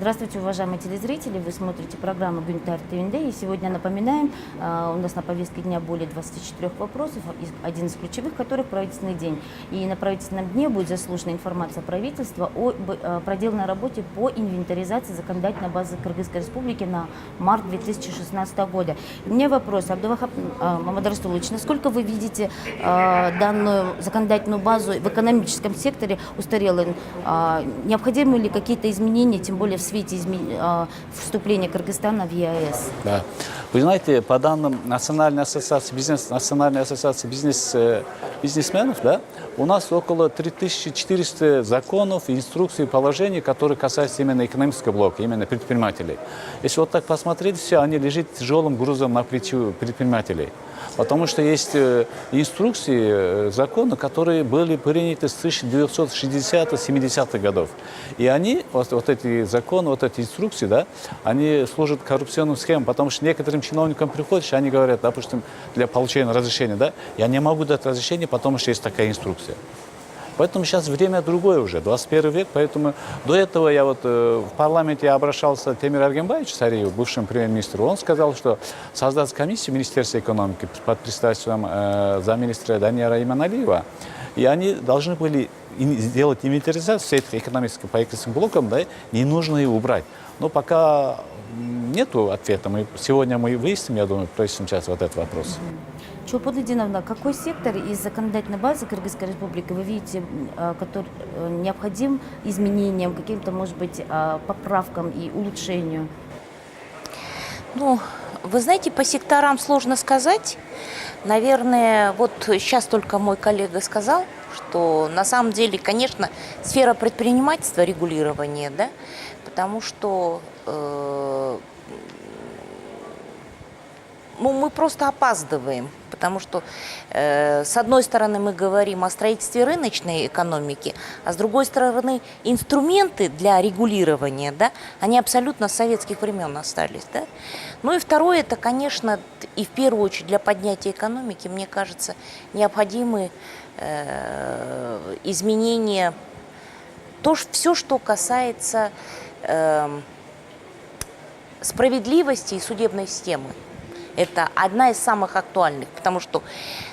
Здравствуйте, уважаемые телезрители! Вы смотрите программу «Гюнтар ТВНД». И сегодня напоминаем, у нас на повестке дня более 24 вопросов, один из ключевых которых правительственный день. И на правительственном дне будет заслушана информация правительства о проделанной работе по инвентаризации законодательной базы Кыргызской Республики на март 2016 года. И у меня вопрос, Абдулвахап Мамадар Расулович, насколько вы видите данную законодательную базу в экономическом секторе устарелой? Необходимы ли какие-то изменения, тем более в свете вступления Кыргызстана в ЕАЭС? Да. Вы знаете, по данным Национальной ассоциации бизнесменов, да, у нас около 3400 законов, инструкций, положений, которые касаются именно экономического блока, именно предпринимателей. Если вот так посмотреть, все, они лежат тяжелым грузом на плечу предпринимателей. Потому что есть инструкции, законы, которые были приняты с 1960-70-х годов. И они, вот эти законы, вот эти инструкции, да, они служат коррупционным схемам, потому что некоторым чиновникам приходишь, они говорят, допустим, для получения разрешения, да, я не могу дать разрешение, потому что есть такая инструкция. Поэтому сейчас время другое уже, 21 век, поэтому до этого я вот в парламенте обращался к Темиру Аргенбаевичу Сариеву, бывшему премьер-министру. Он сказал, что создать комиссию Министерства экономики под председательством замминистра Данияра Иманалиева, и они должны были сделать инвентаризацию всех этих экономических по экономическим блокам, да, не нужно их убрать. Но пока нету ответа. Сегодня мы выясним, я думаю, в следующем часе вот этот вопрос. Чулпан Эдиновна, какой сектор из законодательной базы Кыргызской Республики вы видите, который необходим изменениям, каким-то, может быть, поправкам и улучшению? Ну, вы знаете, по секторам сложно сказать. Наверное, вот сейчас только мой коллега сказал, что на самом деле, конечно, сфера предпринимательства, регулирования, да, потому что мы просто опаздываем, потому что с одной стороны мы говорим о строительстве рыночной экономики, а с другой стороны инструменты для регулирования, да, они абсолютно с советских времен остались. Да? Ну и второе, это, конечно, и в первую очередь для поднятия экономики, мне кажется, необходимы изменения, все, что касается справедливости и судебной системы. Это одна из самых актуальных, потому что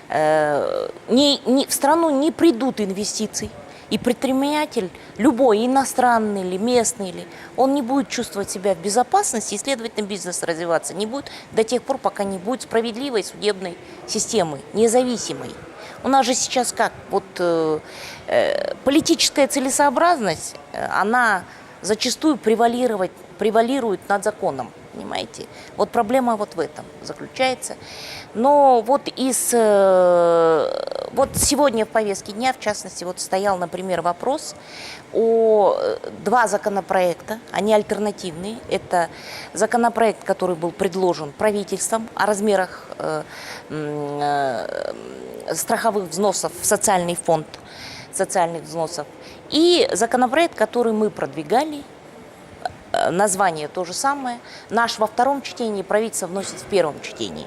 в страну не придут инвестиции, и предприниматель, любой, иностранный или местный, он не будет чувствовать себя в безопасности, и, следовательно, бизнес развиваться не будет до тех пор, пока не будет справедливой судебной системы, независимой. У нас же сейчас как? Вот политическая целесообразность, она зачастую превалирует над законом. Понимаете? Вот проблема вот в этом заключается. Но вот вот сегодня в повестке дня, в частности, вот стоял, например, вопрос о два законопроекта, они альтернативные. Это законопроект, который был предложен правительством о размерах страховых взносов в социальный фонд, социальных взносов, и законопроект, который мы продвигали. Название то же самое. Наш во втором чтении, правительство вносит в первом чтении.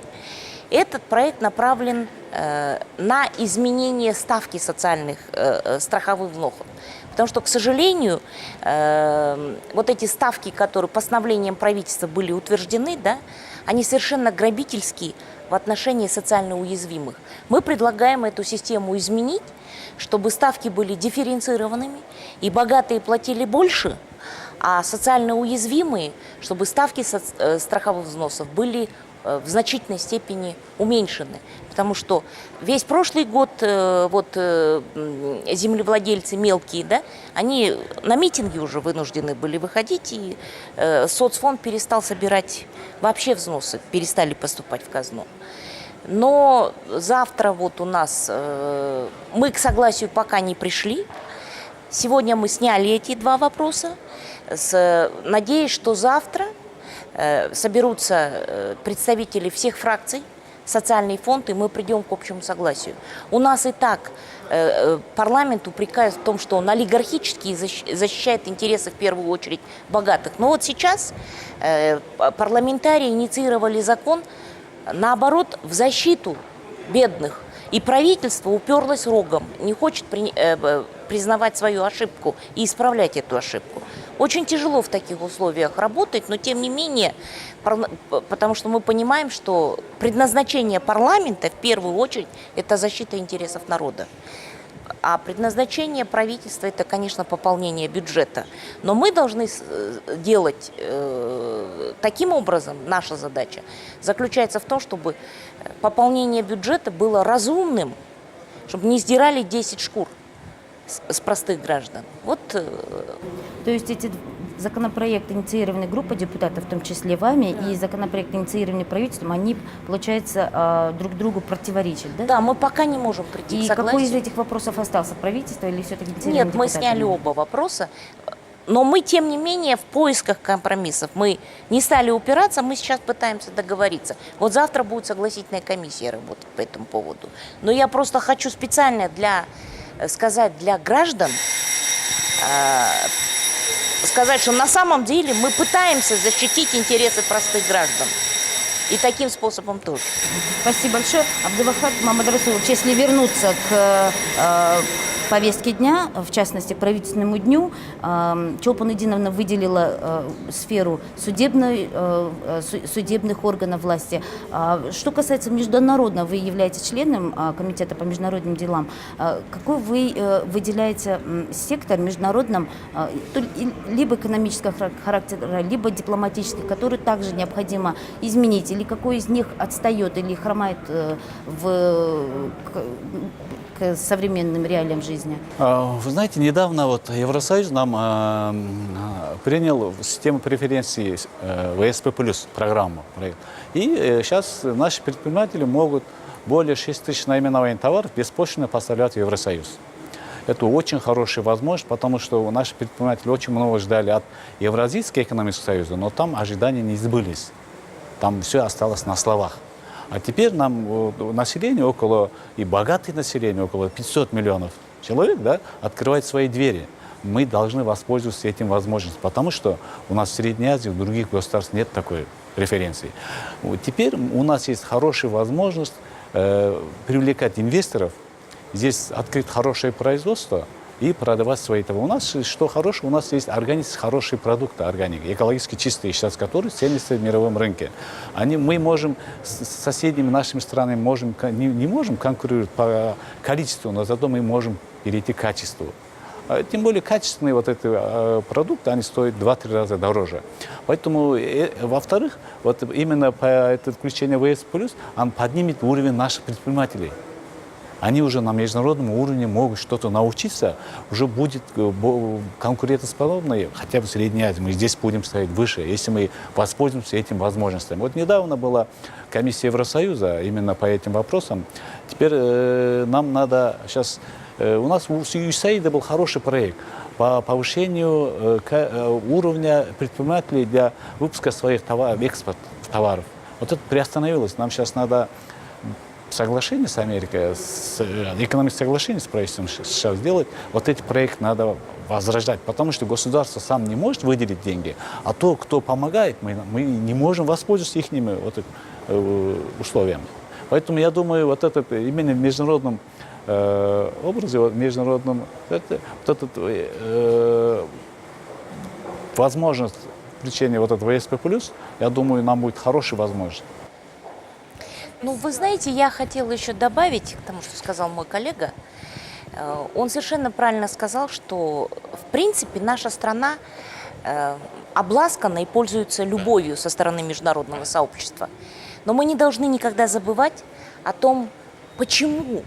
Этот проект направлен на изменение ставки социальных страховых взносов. Потому что, к сожалению, вот эти ставки, которые постановлением правительства были утверждены, да, они совершенно грабительские в отношении социально уязвимых. Мы предлагаем эту систему изменить, чтобы ставки были дифференцированными, и богатые платили больше, а социально уязвимые, чтобы ставки страховых взносов были в значительной степени уменьшены. Потому что весь прошлый год землевладельцы мелкие, да, они на митинги уже вынуждены были выходить, и соцфонд перестал собирать вообще взносы, перестали поступать в казну. Но завтра вот у нас, мы к согласию пока не пришли. Сегодня мы сняли эти два вопроса. Надеюсь, что завтра соберутся представители всех фракций, социальный фонд, и мы придем к общему согласию. У нас и так парламент упрекает в том, что он олигархически защищает интересы в первую очередь богатых. Но вот сейчас парламентарии инициировали закон, наоборот, в защиту бедных. И правительство уперлось рогом, не хочет признавать свою ошибку и исправлять эту ошибку. Очень тяжело в таких условиях работать, но тем не менее, потому что мы понимаем, что предназначение парламента в первую очередь это защита интересов народа. А предназначение правительства – это, конечно, пополнение бюджета. Но мы должны делать таким образом, наша задача заключается в том, чтобы пополнение бюджета было разумным, чтобы не сдирали 10 шкур с простых граждан. Вот. То есть эти законопроекты, инициированные группой депутатов, в том числе вами, и законопроекты, инициированные правительством, они, получается, друг другу противоречат, да? Да, мы пока не можем прийти к И согласию. какой из этих вопросов остался? Правительство или все-таки инициированные Нет, мы депутатами? сняли оба вопроса. Но мы, тем не менее, в поисках компромиссов. Мы не стали упираться, мы сейчас пытаемся договориться. Вот завтра будет согласительная комиссия работать по этому поводу. Но я просто хочу специально сказать для граждан, сказать, что на самом деле мы пытаемся защитить интересы простых граждан. И таким способом тоже. Спасибо большое. Абдулвахад Мамадрасулович, если вернуться к повестке дня, в частности, к правительственному дню, Чолпан Эдиновна выделила сферу судебных органов власти. Что касается международного, вы являетесь членом Комитета по международным делам. Какой вы выделяете сектор международным, либо экономического характера, либо дипломатический, который также необходимо изменить, или какой из них отстает или хромает к современным реалиям жизни? Вы знаете, недавно вот Евросоюз нам принял систему преференций ВСП+, программу. И сейчас наши предприниматели могут более 6 тысяч наименований товаров беспошлино поставлять в Евросоюз. Это очень хорошая возможность, потому что наши предприниматели очень много ждали от Евразийского экономического союза, но там ожидания не сбылись. Там все осталось на словах. А теперь нам население и богатое население, около 500 миллионов человек, да, открывает свои двери. Мы должны воспользоваться этим возможностью, потому что у нас в Средней Азии, в других государствах нет такой преференции. Теперь у нас есть хорошая возможность привлекать инвесторов, здесь открыть хорошее производство и продавать свои товары. У нас что хорошего? У нас есть хорошие продукты, экологически чистые, сейчас которые ценятся в мировом рынке. Мы можем с соседними нашими странами не можем конкурировать по количеству, но зато мы можем перейти к качеству. Тем более качественные вот эти продукты, они стоят 2-3 раза дороже. Поэтому, во-вторых, вот именно по это включение ВС+, он поднимет уровень наших предпринимателей. Они уже на международном уровне могут что-то научиться, уже будет конкурентоспособны, хотя бы в Средней Азии. Мы здесь будем стоять выше, если мы воспользуемся этим возможностями. Вот недавно была комиссия Евросоюза именно по этим вопросам. Теперь нам надо сейчас... У нас у USAID был хороший проект по повышению уровня предпринимателей для выпуска своих товаров, экспорт товаров. Вот это приостановилось. Нам сейчас надо... соглашение с Америкой, экономическое соглашение с правительством сейчас сделать, вот эти проекты надо возрождать, потому что государство сам не может выделить деньги, а то, кто помогает, мы не можем воспользоваться их условиями. Поэтому я думаю, вот это именно в международном образе, возможность включения вот этого ВСП+, я думаю, нам будет хорошая возможность. Ну, вы знаете, я хотела еще добавить к тому, что сказал мой коллега. Он совершенно правильно сказал, что, в принципе, наша страна обласкана и пользуется любовью со стороны международного сообщества. Но мы не должны никогда забывать о том, почему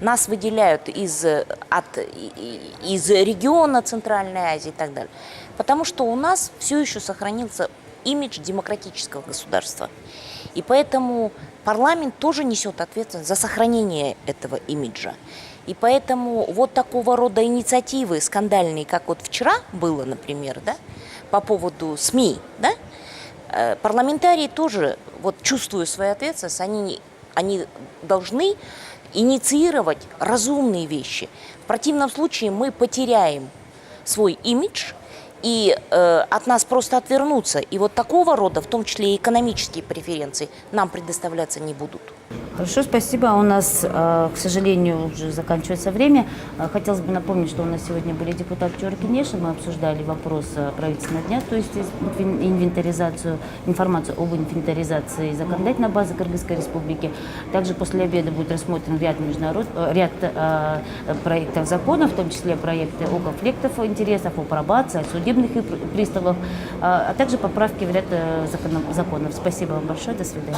нас выделяют из региона Центральной Азии и так далее. Потому что у нас все еще сохранился имидж демократического государства. И поэтому парламент тоже несет ответственность за сохранение этого имиджа. И поэтому вот такого рода инициативы скандальные, как вот вчера было, например, да, по поводу СМИ, да, парламентарии тоже, вот, чувствуя свою ответственность, они должны инициировать разумные вещи. В противном случае мы потеряем свой имидж, и от нас просто отвернутся. И вот такого рода, в том числе и экономические преференции, нам предоставляться не будут. Хорошо, спасибо. У нас, к сожалению, уже заканчивается время. Хотелось бы напомнить, что у нас сегодня были депутаты Чорокинеша. Мы обсуждали вопрос правительственного дня, то есть инвентаризацию, информацию об инвентаризации законодательной базы Кыргызской Республики. Также после обеда будет рассмотрен ряд проектов законов, в том числе проекты о конфликтах интересов, о пробации, о судебных приставах, а также поправки в ряд законов. Спасибо вам большое. До свидания.